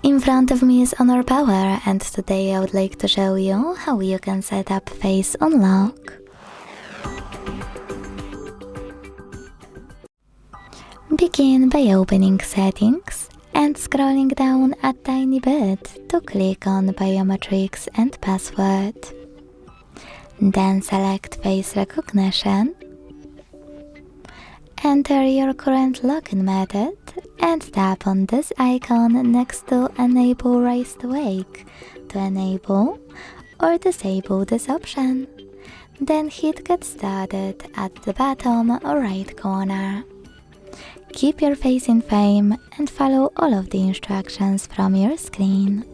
In front of me is Honor Power, and today I would like to show you how you can set up Face Unlock. Begin by opening Settings and scrolling down a tiny bit to click on Biometrics and Password. Then select Face Recognition. Enter your current login method and tap on this icon next to Enable Raise to Wake to enable or disable this option. Then hit Get Started at the bottom right corner. Keep your face in frame and follow all of the instructions from your screen.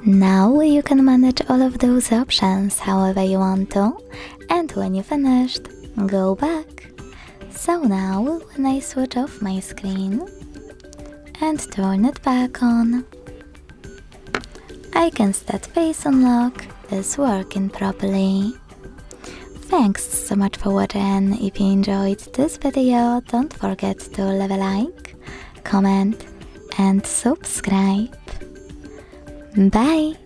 Now you can manage all of those options however you want to, and when you finished, go back. So now when I switch off my screen and turn it back on, I can see that Face Unlock is working properly. Thanks so much for watching. If you enjoyed this video, don't forget to leave a like, comment and subscribe. Bye!